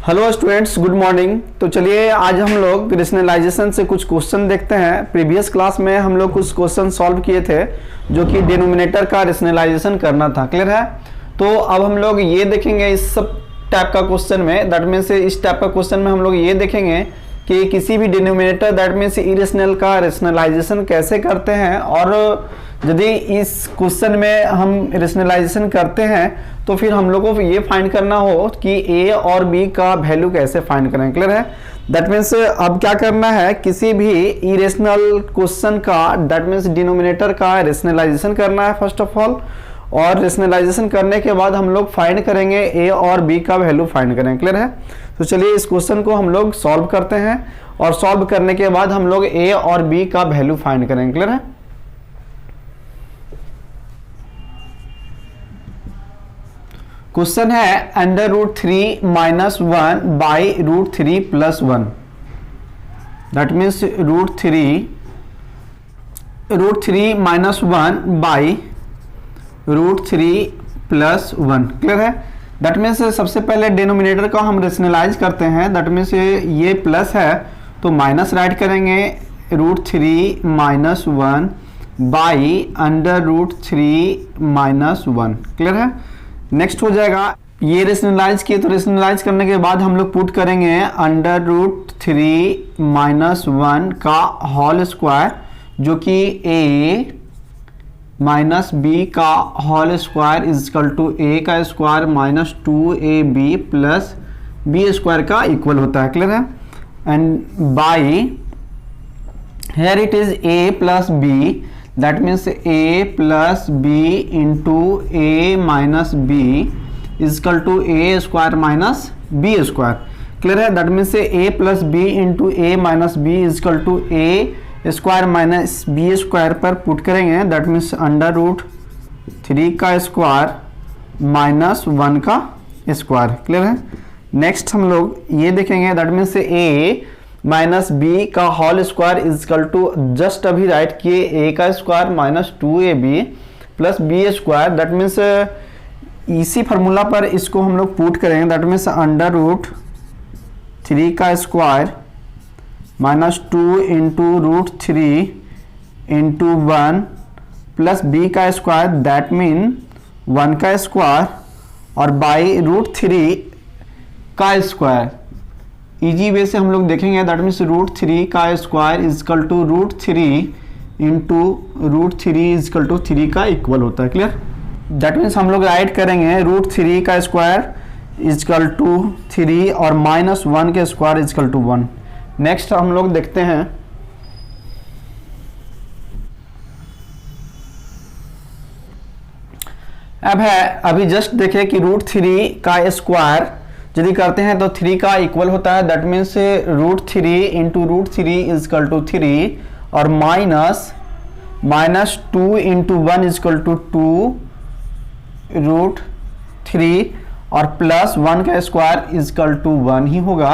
Hello students, good morning. तो चलिए आज हम लोग रेशनलाइजेशन से कुछ क्वेश्चन देखते हैं। प्रीवियस क्लास में हम लोग कुछ क्वेश्चन सॉल्व किए थे जो कि डिनोमिनेटर का रेशनलाइजेशन करना था। क्लियर है? तो अब हम लोग ये देखेंगे इस सब टाइप का क्वेश्चन में, दैट मीन्स इस टाइप का क्वेश्चन में हम लोग ये देखेंगे कि किसी भी डिनोमिनेटर दैट मीन्स इरेशनल का रेशनलाइजेशन कैसे करते हैं, और यदि इस क्वेश्चन में हम रेशनलाइजेशन करते हैं तो फिर हम लोगों को ये फाइंड करना हो कि ए और बी का वैल्यू कैसे फाइंड करें। क्लियर है? दैट मीन्स अब क्या करना है, किसी भी इरेशनल क्वेश्चन का दैट मीन्स डिनोमिनेटर का रेशनलाइजेशन करना है फर्स्ट ऑफ ऑल, और रेशनलाइजेशन करने के बाद हम लोग फाइंड करेंगे ए और बी का वैल्यू फाइंड करें। क्लियर है? तो चलिए इस क्वेश्चन को हम लोग सॉल्व करते हैं और सॉल्व करने के बाद हम लोग ए और बी का वैल्यू फाइंड करेंगे। क्लियर है? क्वेश्चन है under root 3 minus 1 by root 3 plus 1, that means root 3 minus 1 by root 3 plus 1। Clear है? दैट मीन्स सबसे पहले डिनोमिनेटर का हम रेशनलाइज करते हैं। दैट मीन्स ये प्लस है तो माइनस राइट करेंगे, root 3 minus 1 by under root 3 minus 1। Clear है? नेक्स्ट हो जाएगा, ये रेशनलाइज किए तो रेशनलाइज करने के बाद हम लोग पुट करेंगे अंडर रूट 3 माइनस 1 का होल स्क्वायर, जो कि ए माइनस बी का whole square is equal to a का square minus 2ab plus b square का इक्वल होता है। क्लियर है? And by here it is a plus b, that means a plus b into a minus b is equal to a square minus b square. Clear है? that means a plus b into a minus b is equal to a square minus b square पर put करेंगे, that means under root 3 का square minus 1 का square. Clear है? Next हम लोग ये देखेंगे, that means a minus b का whole square is equal to just अभी राइट किए ए का square minus 2ab plus b square, that means इसी फार्मूला पर इसको हम लोग पुट करेंगे, दैट मीन्स अंडर रूट 3 का square minus 2 into root 3 into 1 plus B का स्क्वायर दैट मीन 1 का स्क्वायर और बाई रूट 3 का स्क्वायर। इजी वे से हम लोग देखेंगे, दैट मीन्स रूट 3 का square is equal to root 3 into root 3 equal to 3 का इक्वल होता है। क्लियर? दैट मीन्स हम लोग राइट करेंगे रूट 3 का स्क्वायर इजकल टू 3 और माइनस 1 के स्क्वायर इजकल टू 1। नेक्स्ट हम लोग देखते हैं, अब है अभी जस्ट देखे कि रूट 3 का स्क्वायर यदि करते हैं तो 3 का इक्वल होता है, that means root 3 into root 3 equal to 3 और minus 2 into 1 equal to 2 root 3 और प्लस 1 का स्क्वायर इजकल टू 1 ही होगा,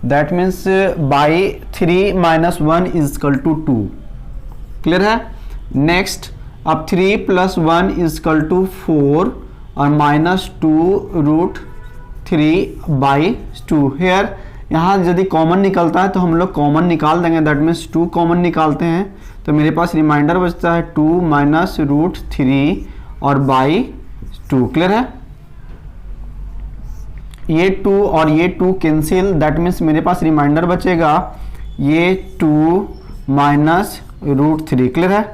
that means by 3 minus 1 equal to 2। Clear है? नेक्स्ट अब 3 प्लस 1 इजकल टू 4 और माइनस 2 रूट 3 बाई 2। हेयर यहाँ यदि कॉमन निकलता है तो हम लोग कॉमन निकाल देंगे, दैट मीन्स 2 कॉमन निकालते हैं तो मेरे पास रिमाइंडर बचता है 2 माइनस रूट 3 और बाई 2। क्लियर है? ये 2 और ये 2 कैंसिल, दैट मीन्स मेरे पास रिमाइंडर बचेगा ये 2 माइनस रूट 3। क्लियर है?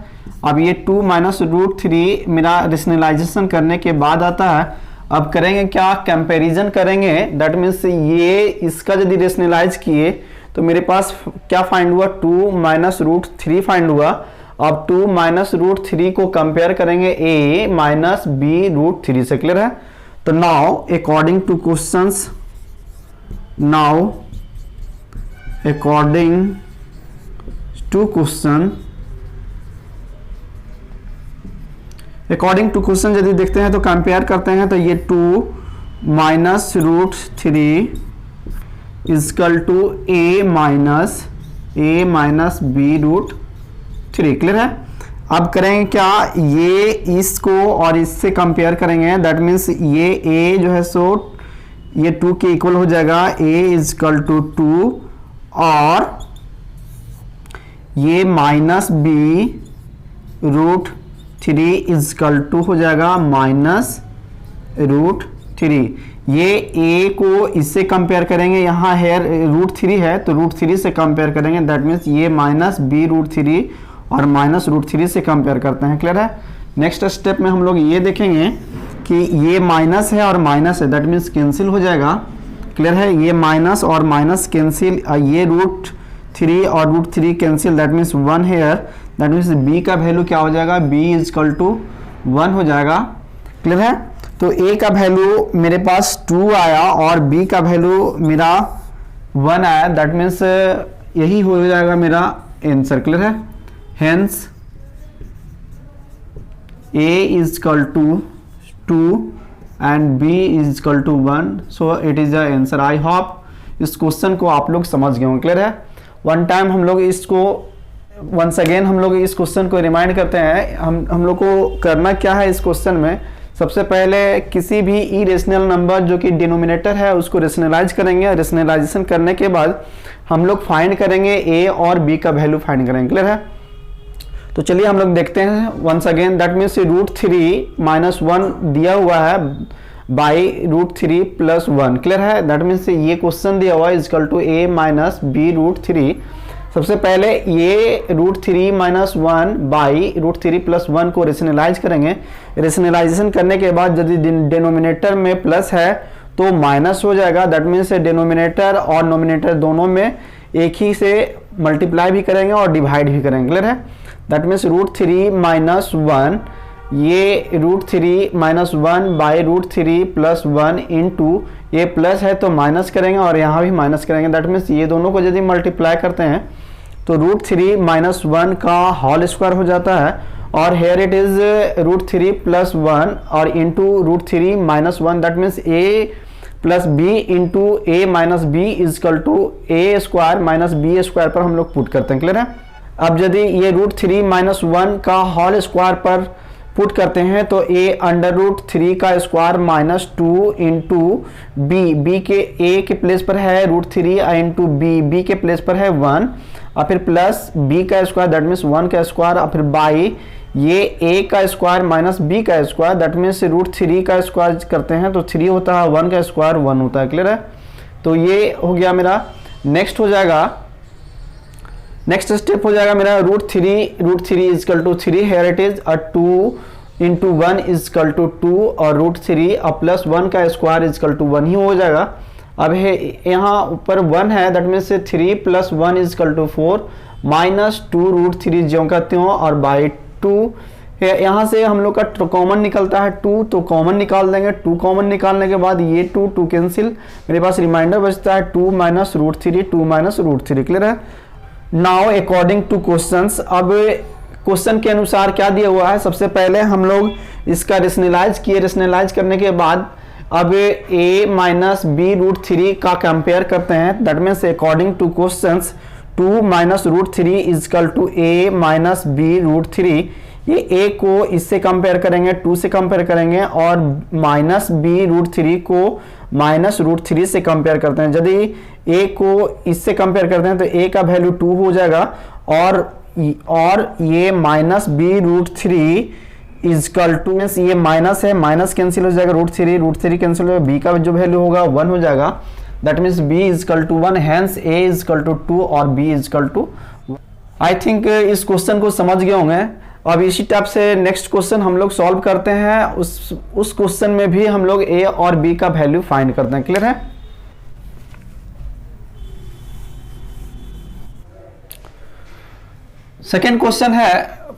अब ये 2 माइनस रूट 3 मेरा रेशनलाइजेशन करने के बाद आता है। अब करेंगे क्या, कंपैरिजन करेंगे, दैट मीन्स ये इसका यदि रेशनलाइज किए तो मेरे पास क्या फाइंड हुआ, 2 माइनस रूट 3 फाइंड हुआ। अब 2 माइनस रूट 3 को कंपेयर करेंगे a माइनस बी रूट 3 से। क्लियर है? तो now according to questions, according to question यदि देखते हैं तो कंपेयर करते हैं तो ये 2 minus root 3 equal to a minus b root 3। Clear है? अब करेंगे क्या, ये इसको और इससे कंपेयर करेंगे, दैट मीन्स ये a जो है सो ये 2 के इक्वल हो जाएगा, a इजकल टू 2, और ये minus b root 3 equal to हो जाएगा माइनस रूट 3। ये a को इससे कंपेयर करेंगे, यहाँ है रूट 3 है तो रूट 3 से कंपेयर करेंगे, दैट मीन्स ये माइनस b रूट 3 और माइनस रूट 3 से कंपेयर करते हैं। क्लियर है। नेक्स्ट स्टेप में हम लोग ये देखेंगे कि ये माइनस है और माइनस है, दैट मीन्स कैंसिल हो जाएगा। क्लियर है। ये माइनस और माइनस कैंसिल, ये रूट 3 और root 3 cancel, that means 1 here, that means b का वैल्यू क्या हो जाएगा, b इजकल टू 1 हो जाएगा। क्लियर है। तो a का वैल्यू मेरे पास 2 आया और b का वैल्यू मेरा 1 आया, दैट मीन्स यही हो जाएगा मेरा आंसर। क्लियर है। Hence a is equal to 2 and b is equal to 1, so it is the answer. I hope इस क्वेश्चन को आप लोग समझ गए होंगे। क्लियर है। वन टाइम हम लोग इसको वंस अगेन हम लोग इस क्वेश्चन को रिमाइंड करते हैं। हम लोग को करना क्या है इस क्वेश्चन में, सबसे पहले किसी भी इरेशनल नंबर जो कि डिनोमिनेटर है उसको रेशनलाइज करेंगे। रेशनलाइजेशन करने के बाद हम लोग फाइंड करेंगे a और b का वैल्यू फाइंड करेंगे। क्लियर है। तो चलिए हम लोग देखते हैं once again, that means root 3 minus 1 दिया हुआ है बाई रूट 3 प्लस 1। क्लियर है। दैट मीन्स ये क्वेश्चन दिया हुआ है equal to a minus b root 3। सबसे पहले ये root 3 minus 1 by root 3 plus 1 को रेशनलाइज करेंगे। रेशनलाइजेशन करने के बाद यदि डिनोमिनेटर में प्लस है तो माइनस हो जाएगा, दैट मीन्स डिनोमिनेटर और नोमिनेटर दोनों में एक ही से मल्टीप्लाई भी करेंगे और डिवाइड भी करेंगे। क्लियर है। दैट मीन्स रूट 3 माइनस 1, ये root 3 minus 1 by root 3 plus 1 into, ये प्लस है तो माइनस करेंगे और यहाँ भी माइनस करेंगे, दैट मीन्स ये दोनों को यदि मल्टीप्लाई करते हैं तो रूट 3 माइनस 1 का होल स्क्वायर हो जाता है, और here it is root 3 plus 1 और into root 3 minus 1, that means a plus B into A minus B is equal to A square minus B square पर हम लोग पुट करते हैं। क्लियर है। अब यदि ये रूट 3 माइनस 1 का होल स्क्वायर पर पुट करते हैं तो a अंडर रूट 3 का स्क्वायर माइनस 2 इंटू बी के a के प्लेस पर है रूट 3 इंटू बी के प्लेस पर है 1 और फिर प्लस b का स्क्वायर, दैट मीन्स 1 का स्क्वायर और फिर बाई ये a का स्क्वायर माइनस b का स्क्वायर, दैट मीन्स रूट 3 का स्क्वायर करते हैं तो 3 होता है, 1 का स्क्वायर 1 होता है। क्लियर है। तो ये हो गया मेरा। नेक्स्ट हो जाएगा, नेक्स्ट स्टेप हो जाएगा मेरा root 3 equal to 3, here it is 2 into 1 equal to 2 और रूट 3 और प्लस 1 का स्क्वायर इजकल टू 1 ही हो जाएगा। अब है यहाँ ऊपर 1 है, that means 3 plus 1 equal to 4 minus 2 root 3 ज्यों का त्यों और बाई 2, यहाँ से हम लोग का कॉमन निकलता है 2 तो कॉमन निकाल देंगे। 2 कॉमन निकालने के बाद ये 2 कैंसिल, मेरे पास रिमाइंडर बचता है 2 minus root 3, 2 minus root 3। Clear है। नाउ अकॉर्डिंग टू क्वेश्चंस, अब क्वेश्चन के अनुसार क्या दिया हुआ है, सबसे पहले हम लोग इसका रेशनलाइज किए। रेशनलाइज करने के बाद अब a माइनस बी रूट 3 का कंपेयर करते हैं, that means according to questions 2 minus root 3 equal to a minus b root 3। ये a को इससे कंपेयर करेंगे, 2 से कंपेयर करेंगे और माइनस बी रूट 3 को माइनस रूट 3 से कंपेयर करते हैं। यदि a को इससे कंपेयर करते हैं तो a का वैल्यू 2 हो जाएगा और ये minus b root 3 equal to, means ये माइनस है, माइनस कैंसिल हो जाएगा, रूट 3 कैंसिल हो जाएगा, b का जो वैल्यू होगा 1 हो जाएगा, that means b is equal to 1, hence a is equal to 2 और b is equal to. I think इस क्वेश्चन को समझ गए होंगे। अब इसी टाइप से नेक्स्ट क्वेश्चन हम लोग सॉल्व करते हैं, उस क्वेश्चन में भी हम लोग a और b का वैल्यू फाइंड करते हैं। क्लियर है। सेकेंड क्वेश्चन है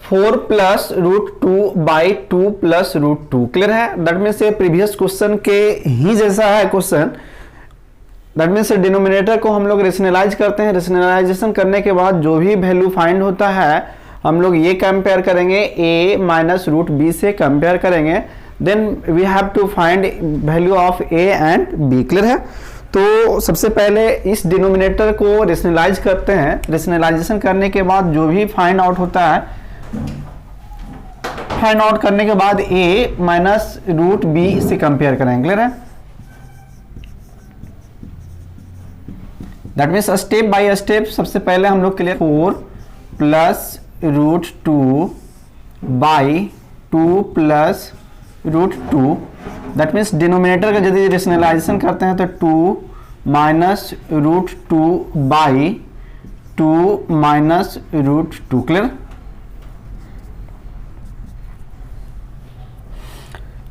4 plus root 2 by 2 plus root 2। Clear है। दैट मीन्स प्रीवियस क्वेश्चन के ही जैसा है क्वेश्चन, दैट मीन्स डिनोमिनेटर को हम लोग रेशनलाइज करते हैं। रेशनलाइजेशन करने के बाद जो भी वैल्यू फाइंड होता है हम लोग ये कंपेयर करेंगे a माइनस रूट b से कंपेयर करेंगे, then we have to find value of a and b। Clear है। तो सबसे पहले इस डिनोमिनेटर को रेशनलाइज करते हैं। रेशनलाइजेशन करने के बाद जो भी फाइंड आउट होता है, फाइंड आउट करने के बाद a माइनस रूट b से कंपेयर करेंगे। क्लियर है। That means step by step सबसे पहले हम लोग clear 4 plus root 2 by 2 plus root 2, that means denominator का यदि रेशनलाइजेशन करते हैं तो 2 minus root 2 by 2 minus root 2। Clear.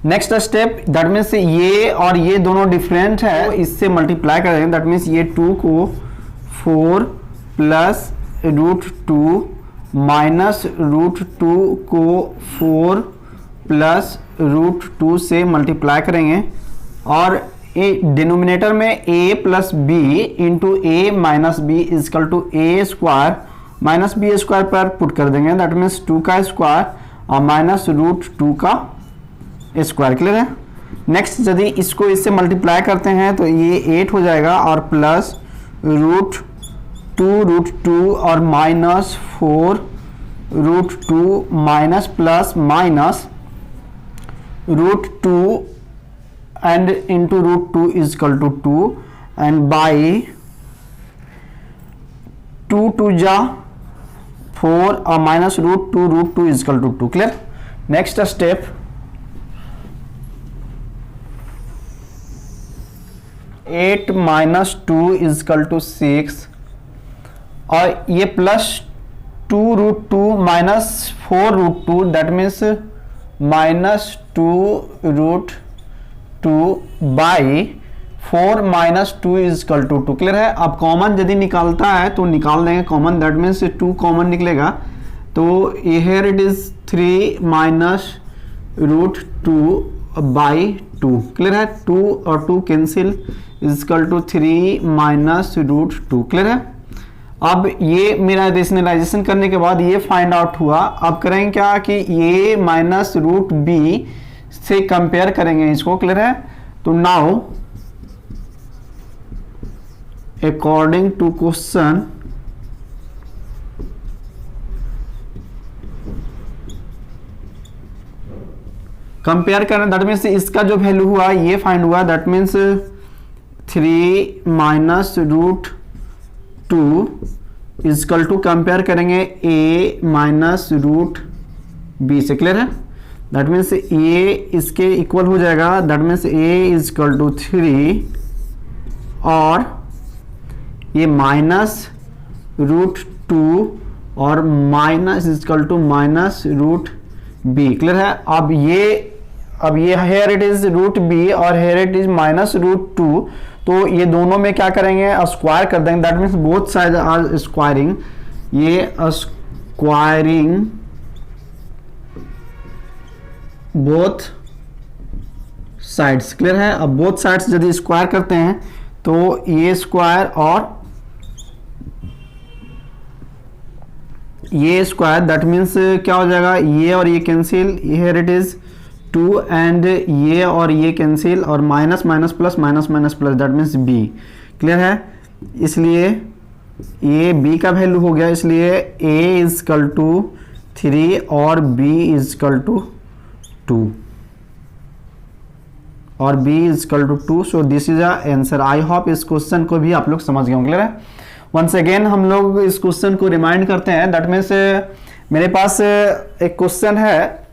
Next step that means ये और ये दोनों डिफरेंट है, तो इससे मल्टीप्लाई करेंगे, दैट मीन्स ये 2 को 4 प्लस रूट 2 माइनस रूट 2 को 4 प्लस रूट 2 से मल्टीप्लाई करेंगे और डिनोमिनेटर में a plus B into A minus B is equal to A square minus B square पर पुट कर देंगे, दैट मीन्स 2 का स्क्वायर और माइनस रूट 2 का स्क्वायर। क्लियर है। नेक्स्ट यदि इसको इससे मल्टीप्लाई करते हैं तो ये 8 हो जाएगा और प्लस रूट 2 और minus 4 root 2 minus plus minus root 2 and into root 2 is equal to 2 and by 2 2 जा 4 और minus root 2 is equal to 2। clear। next step 8 minus 2 is equal to 6 और ये plus 2 root 2 minus 4 root 2 that means minus 2 root 2 by 4 minus 2 is equal to 2। Clear है। अब common यदि निकालता है तो निकाल देंगे कॉमन, दैट मीन्स 2 कॉमन निकलेगा तो here it is 3 minus root 2 by 2। Clear है। 2 और 2 cancel is equal to 3 minus root 2। Clear है। अब ये मेरा रेशनलाइजेशन करने के बाद ये फाइंड आउट हुआ। अब करेंगे क्या कि ये माइनस रूट बी से कंपेयर करेंगे इसको। क्लियर है। तो now according to question compare करें, दैट मीन्स इसका जो वैल्यू हुआ ये फाइंड हुआ, that means 3 minus root 2 is equal to compare करेंगे a माइनस रूट बी से। क्लियर है। दैट मीन्स ये इसके इक्वल हो जाएगा, that means a is equal to 3 और ये माइनस रूट 2 और minus is equal to minus root B. Clear है। अब ये here it is root b और here it is minus root 2, तो ये दोनों में क्या करेंगे स्क्वायर कर देंगे, that means both side are squaring. ये स्क्वायरिंग बोथ साइड्स। क्लियर है। अब बोथ साइड्स यदि स्क्वायर करते हैं तो ये स्क्वायर और ये स्क्वायर, दैट मीन्स क्या हो जाएगा, ये और ये cancel, here it is 2 and ये और ये कैंसिल और minus minus plus minus minus plus, that means b। Clear है। इसलिए ये b का वैल्यू हो गया, इसलिए a इज इक्वल टू 3 और b इज इक्वल टू 2 और b is equal to 2। So this is answer. I hope इस क्वेश्चन को भी आप लोग समझ गए होंगे। क्लियर है। वंस अगेन हम लोग इस क्वेश्चन को रिमाइंड करते हैं, दैट मीन्स मेरे पास एक क्वेश्चन है,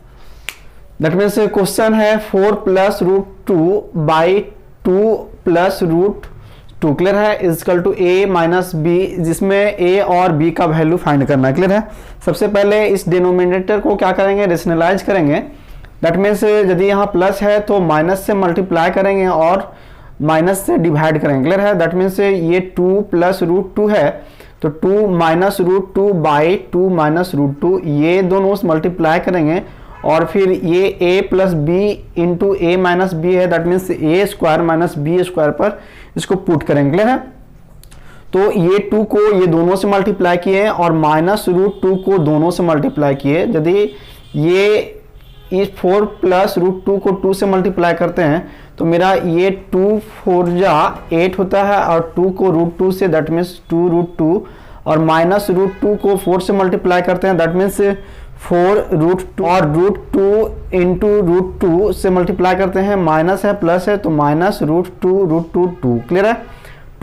दैट मीन्स क्वेश्चन है 4 plus root 2 by 2 plus root 2। Clear है। Equal to a minus b, जिसमें a और b का वैल्यू फाइंड करना है। क्लियर है। सबसे पहले इस डिनोमिनेटर को क्या करेंगे रेशनलाइज करेंगे, दैट मीन्स यदि यहाँ प्लस है तो माइनस से मल्टीप्लाई करेंगे और माइनस से डिवाइड करेंगे। क्लियर है। दैट मीन्स ये 2 प्लस रूट 2 है तो 2 minus root 2 by 2 minus root 2, ये दोनों मल्टीप्लाई करेंगे और फिर ये a plus B into A minus b है, that means A square minus B square पर इसको पुट करेंगे। क्लियर है। तो ये 2 को ये दोनों से मल्टीप्लाई किए और माइनस रूट 2 को दोनों से मल्टीप्लाई किए। यदि ये इस 4 प्लस रूट 2 को 2 से मल्टीप्लाई करते हैं तो मेरा ये 2 4 जा 8 होता है और 2 को रूट 2 से, दैट मीन्स 2 रूट 2 और माइनस रूट 2 को 4 से मल्टीप्लाई करते हैं, दैट मीन्स 4 रूट 2 और रूट 2 इंटू रूट 2 से मल्टीप्लाई करते हैं, माइनस है प्लस है तो माइनस रूट 2 रूट 2 2। क्लियर है।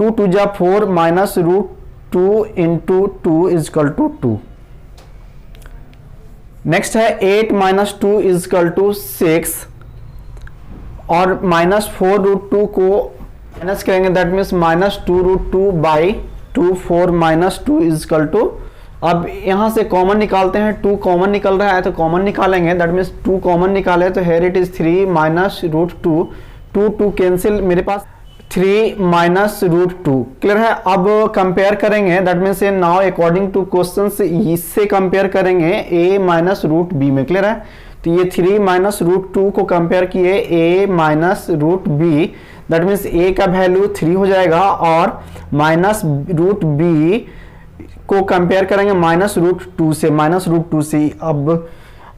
2 2 जा 4 minus root 2 into 2 is equal to 2। Next है 8 माइनस 2 इजकल टू 6 और माइनस 4 रूट 2 को माइनस करेंगे, that means minus 2 root 2 by 2, 4 minus 2 is equal to, अब यहां से कॉमन निकालते हैं, 2 कॉमन निकल रहा है तो कॉमन निकालेंगे, दैट मीन्स 2 कॉमन निकाले तो here it is 3 minus root 2, 2 cancel, मेरे पास 3 माइनस रूट 2। क्लियर है। अब कंपेयर करेंगे, that means now according to question इससे कंपेयर करेंगे a माइनस रूट बी में। क्लियर है। तो ये 3 माइनस रूट 2 को कंपेयर किए a minus root B, that means a का वैल्यू 3 हो जाएगा और माइनस रूट बी को कंपेयर करेंगे माइनस रूट 2 से, माइनस रूट 2 से।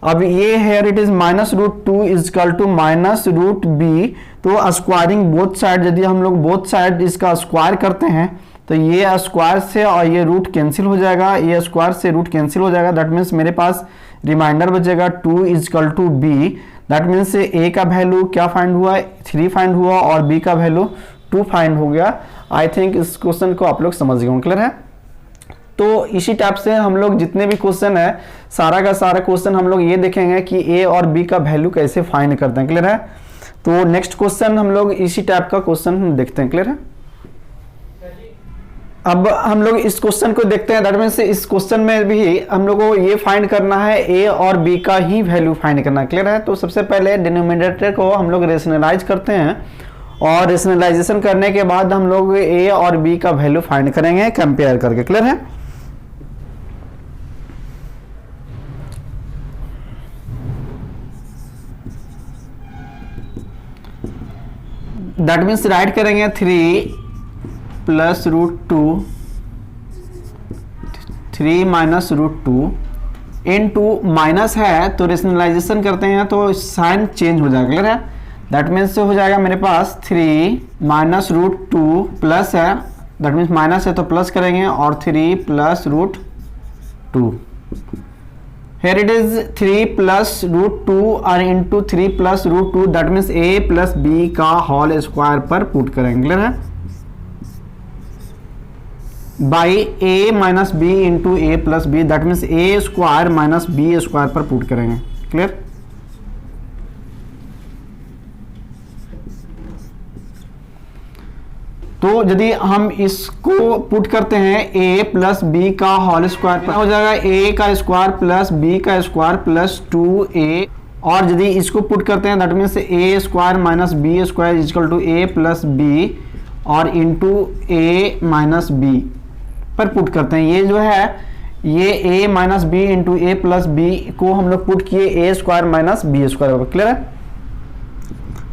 अब ये here it is minus root 2 is equal to minus root B, तो स्क्वायरिंग बोथ साइड, यदि हम लोग बोथ साइड इसका स्क्वायर करते हैं तो ये स्क्वायर से और ये रूट कैंसिल हो जाएगा, ये स्क्वायर से रूट कैंसिल हो जाएगा, दैट मीन्स मेरे पास रिमाइंडर बचेगा 2 is equal to b, that means a का वैल्यू क्या फाइंड हुआ, 3 फाइंड हुआ और बी का वैल्यू 2 फाइंड हो गया। आई थिंक इस क्वेश्चन को आप लोग समझ गए। क्लियर है। तो इसी टाइप से हम लोग जितने भी क्वेश्चन है, सारा का सारा क्वेश्चन हम लोग ये देखेंगे कि ए और बी का वैल्यू कैसे फाइंड करते हैं। क्लियर है। तो नेक्स्ट क्वेश्चन हम लोग इसी टाइप का क्वेश्चन देखते हैं। क्लियर है। अब हम लोग इस क्वेश्चन को देखते हैं, दैट मीन्स इस क्वेश्चन में भी हम लोग को ये फाइंड करना है ए और बी का ही वैल्यू फाइंड करना है। क्लियर है। तो सबसे पहले डिनोमिनेटर को हम लोग रेशनलाइज करते हैं और रेशनलाइजेशन करने के बाद हम लोग ए और बी का वैल्यू फाइंड करेंगे कंपेयर करके। क्लियर है। दैट मीन्स राइट करेंगे 3 प्लस रूट 2, 3 माइनस रूट 2 इन 2, माइनस है तो रेशनलाइजेशन करते हैं तो साइन चेंज हो जाएगा। क्लियर है। दैट मीन्स हो जाएगा मेरे पास 3 माइनस रूट 2 प्लस है, दैट मीन्स माइनस है तो प्लस करेंगे और 3 plus root 2, here it is 3 plus root 2 और into 3 plus root 2, that means a plus b का होल स्क्वायर पर पुट करेंगे। क्लियर है। By a minus B into A plus B, that means A square minus B square पर put करेंगे। Clear. तो यदि हम इसको पुट करते हैं a प्लस बी का होल स्क्वायर पर हो जाएगा a का स्क्वायर प्लस b का स्क्वायर प्लस 2a, और यदि इसको पुट करते हैं that means a square minus B square is equal to a plus B और इंटू a माइनस बी पर पुट करते हैं। ये जो है ये a minus B into A plus B को हम लोग पुट किए a square minus B square. Clear है।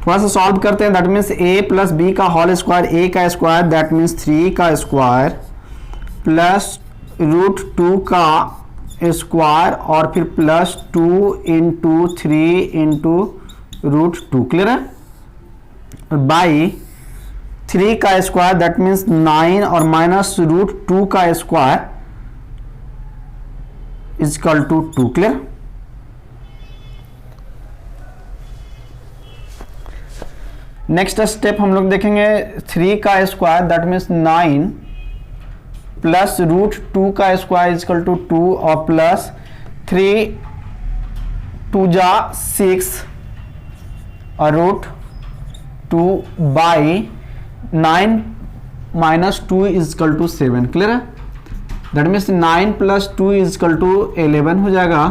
थोड़ा सा सॉल्व करते हैं, that means a plus B का होल स्क्वायर, a का स्क्वायर दैट मीन्स 3 का स्क्वायर प्लस रूट 2 का स्क्वायर और फिर plus 2 into 3 into root 2। Clear है। बाई 3 का स्क्वायर दैट मीन्स 9 और माइनस रूट 2 का square is equal to 2। Clear. Next step हम लोग देखेंगे 3 का square that means 9 plus root 2 का स्क्वायर इजकल टू 2 और प्लस 3 2 जा 6 और root 2 by 9 minus 2 is equal to 7। Clear है। That means 9 plus 2 is equal to 11 हो जाएगा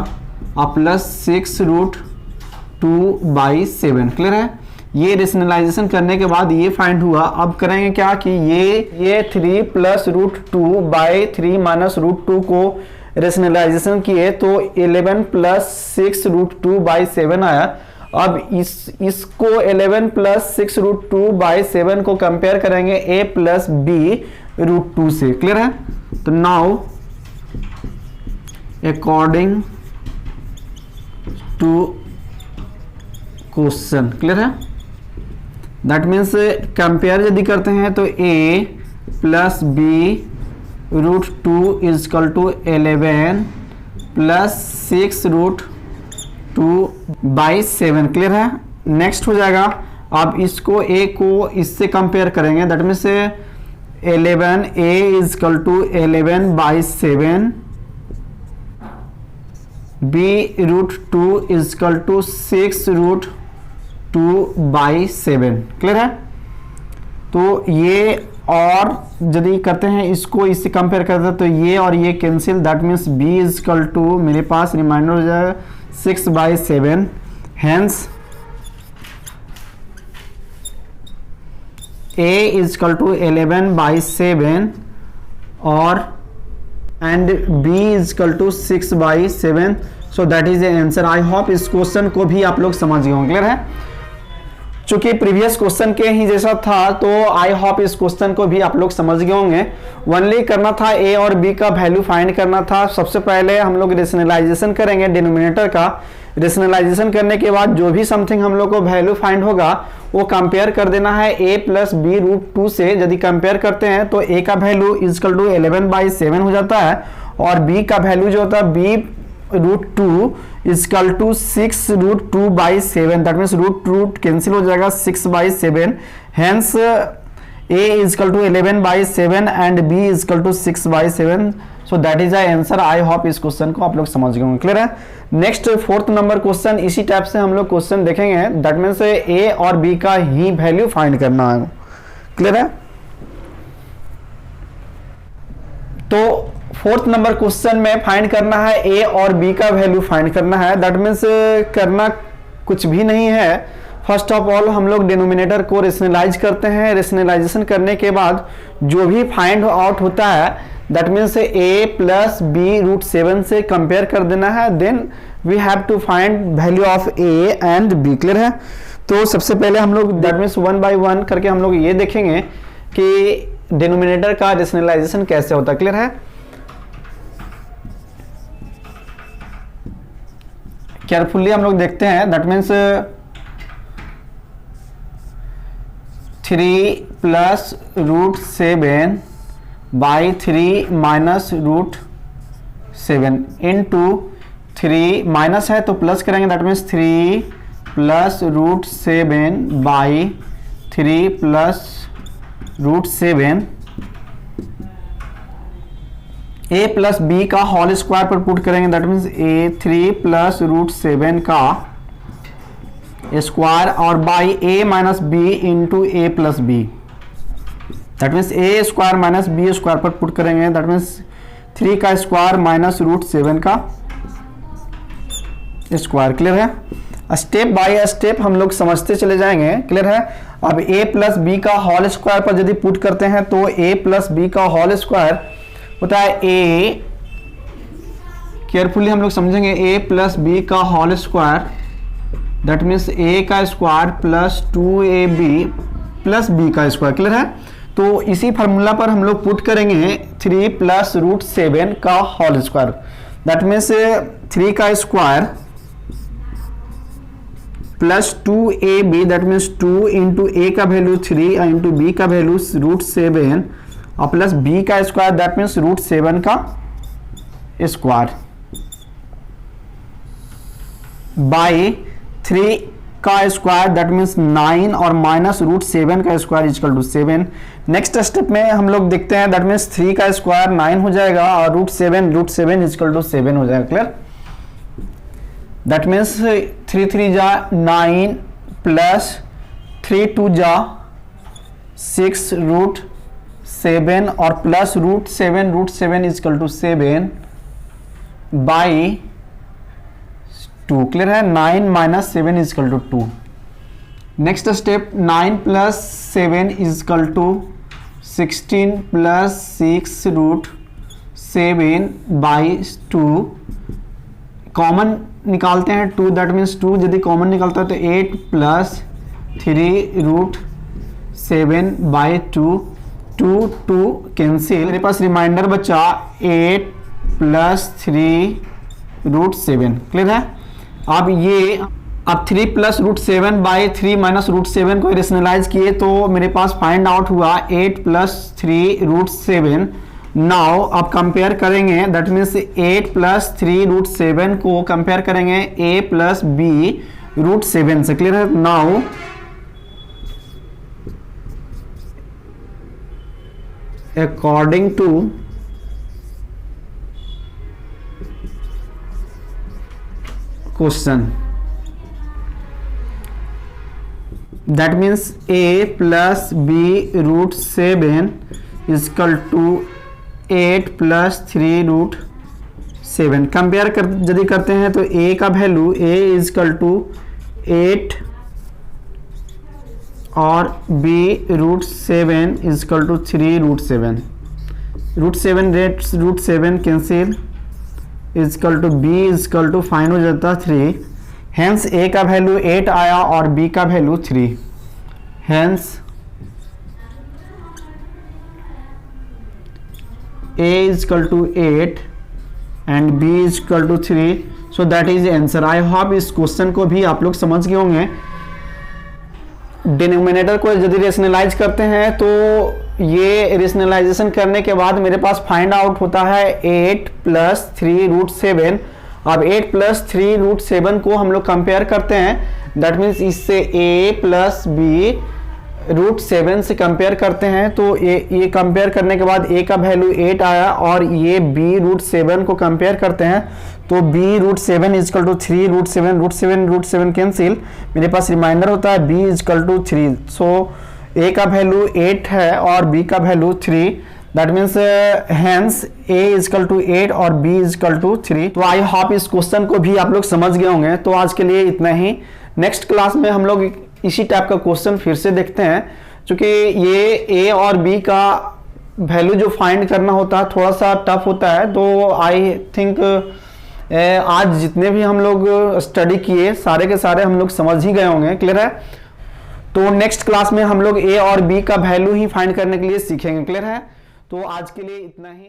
और प्लस 6 रूट 2 बाई 7। क्लियर है। ये रेशनलाइजेशन करने के बाद ये फाइंड हुआ। अब करेंगे क्या कि ये 3 plus root 2 by 3 minus root 2 को रेशनलाइजेशन किए तो 11 प्लस 6 रूट 2 बाई 7 आया। अब इसको 11 प्लस 6 रूट 2 बाई 7 को कंपेयर करेंगे a प्लस बी रूट 2 से। क्लियर है। तो now according to question, clear है, दैट मीन्स कंपेयर यदि करते हैं तो a plus B root 2 is equal to 11 plus 6 root 2 by 7। Clear है। नेक्स्ट हो जाएगा, अब इसको a को इससे कंपेयर करेंगे, that means 11, a is equal to 11 by 7, b root 2 is equal to 6 root 2 by 7। Clear है? तो ये और यदि करते हैं इसको इससे कंपेयर करते हैं तो ये और ये cancel, that means b is equal to मेरे पास रिमाइंडर हो जाएगा 6 by 7, hence a is equal to 11 by 7 और and b is equal to 6 by 7। So that is the answer. I hope इस क्वेश्चन को भी आप लोग समझ गए होंगे। क्लियर है? चूंकि प्रीवियस क्वेश्चन के ही जैसा था तो आई होप इस क्वेश्चन को भी आप लोग समझ गए होंगे। ओनली करना था a और b का वैल्यू फाइंड करना था। सबसे पहले हम लोग रेशनलाइजेशन करेंगे डिनोमिनेटर का। रेशनलाइजेशन करने के बाद जो भी समथिंग हम लोग को वैल्यू फाइंड होगा वो कंपेयर कर देना है a प्लस बी रूट 2 से। यदि कंपेयर करते हैं तो a का वैल्यू इजकल टू 11 by 7 हो जाता है और b का वैल्यू जो होता है b root 2 is equal to 6 root 2 by 7। That means root cancel हो जाएगा 6 by 7। Hence a is equal to 11 by 7 and b is equal to 6 by 7। So that is answer. I hope इस क्वेश्चन को आप लोग समझ गए होंगे। क्लियर है? नेक्स्ट 4th नंबर क्वेश्चन इसी टाइप से हम लोग क्वेश्चन देखेंगे। दैट मीन्स a और b का ही वैल्यू फाइंड करना है। क्लियर है? तो 4th नंबर क्वेश्चन में फाइंड करना है a और b का वैल्यू फाइंड करना है। दैट मीन्स करना कुछ भी नहीं है। फर्स्ट ऑफ ऑल हम लोग डिनोमिनेटर को रेशनलाइज करते हैं। रेशनलाइजेशन करने के बाद जो भी फाइंड आउट होता है that means a plus B root 7 से कंपेयर कर देना है। Then we have to find value of a and b। Clear है? तो सबसे पहले हम लोग दैट मीन्स 1 by 1 करके हम लोग ये देखेंगे कि डिनोमिनेटर का रेशनलाइजेशन कैसे होता है। क्लियर है? केयरफुली हम लोग देखते हैं। That means 3 plus root 7 by 3 minus root 7 into 3 minus है तो प्लस करेंगे। That means 3 plus root 7 by 3 plus root 7 a plus B का होल स्क्वायर पर पुट करेंगे। That means a 3 plus root 7 का स्क्वायर और by a minus B into a plus B. That means a square minus B square पर put करेंगे। That means 3 का square minus root 7 का square. Clear है? Step by step हम लोग समझते चले जाएंगे। क्लियर है? अब a प्लस बी का होल स्क्वायर पर यदि पुट करते हैं तो a प्लस बी का होल स्क्वायर होता है a, केयरफुली हम लोग समझेंगे, a प्लस बी का whole square that means a का square plus 2ab plus b का स्क्वायर। क्लियर है? तो इसी फार्मूला पर हम लोग पुट करेंगे 3 प्लस रूट 7 का होल स्क्वायर। दैट मीन्स 3 का square plus 2ab that means 2 into a का वैल्यू 3 इंटू b का वैल्यू रूट 7 और प्लस b का स्क्वायर दैट मीन्स रूट 7 का स्क्वायर बाई 3 का स्क्वायर दैट मीन्स 9 और माइनस रूट 7 का square equal to 7। Next step में हम लोग देखते हैं। दैट मीन्स 3 का स्क्वायर 9 हो जाएगा और रूट 7 इक्वल टू 7 हो जाएगा। क्लियर? दैट मीन्स 3 3 जा 9 प्लस 3 2 जा 6 रूट 7 और plus root 7 equal to 7 by 2। Clear है? 9 minus 7 equal to 2। Next step 9 plus 7 equal to 16 plus 6 root 7 by 2। Common निकालते हैं 2 दैट मीन्स 2 यदि कॉमन निकालता है तो 8 प्लस 3 रूट 7 बाई 2 2 कैंसिल। मेरे पास रिमाइंडर बचा 8 प्लस 3 रूट 7। क्लियर है? अब 3 plus root 7 by 3 minus root 7 को रेशनलाइज किए तो मेरे पास फाइंड आउट हुआ 8 प्लस 3 रूट 7। नाउ अब कंपेयर करेंगे दैट मीन्स 8 प्लस 3 रूट 7 को कंपेयर करेंगे a प्लस बी रूट 7 से। क्लियर है? Now according to question. That means a plus b root 7 is equal to 8 plus 3 root 7. Compare यदि करते हैं तो a का value a is equal to 8 और b root 7 is equal to 3 root 7. Root 7 cancel is equal to b is equal to fine हो जाता 3. Hence a का value 8 आया और b का value 3. Hence a is equal to 8 and b is equal to 3. so that is the answer. I hope इस question को भी आप लोग समझ गए होंगे. डिनोमिनेटर को यदि रेशनलाइज करते हैं तो ये रेशनलाइजेशन करने के बाद मेरे पास फाइंड आउट होता है 8 प्लस 3 रूट 7. अब 8 प्लस 3 रूट 7 को हम लोग कंपेयर करते हैं. दैट मीन्स इससे a प्लस बी रूट 7 से कंपेयर करते हैं तो ये कंपेयर करने के बाद a का वैल्यू 8 आया और ये b रूट 7 को कंपेयर करते हैं तो b root 7 is equal to 3 root 7 cancel. मेरे पास रिमाइंडर होता है b is equal to 3. So a का वैल्यू 8 है और b का value 3. That means hence a is equal to 8 और b इज इक्वल टू 3. तो आई होप इस क्वेश्चन को भी आप लोग समझ गए होंगे. तो आज के लिए इतना ही. नेक्स्ट क्लास में हम लोग इसी टाइप का क्वेश्चन फिर से देखते हैं. क्योंकि ये a और b का वैल्यू जो फाइंड करना होता है थोड़ा सा टफ होता है. तो आई थिंक आज जितने भी हम लोग स्टडी किए सारे के सारे हम लोग समझ ही गए होंगे. क्लियर है. तो नेक्स्ट क्लास में हम लोग a और b का वैल्यू ही फाइंड करने के लिए सीखेंगे. क्लियर है. तो आज के लिए इतना ही.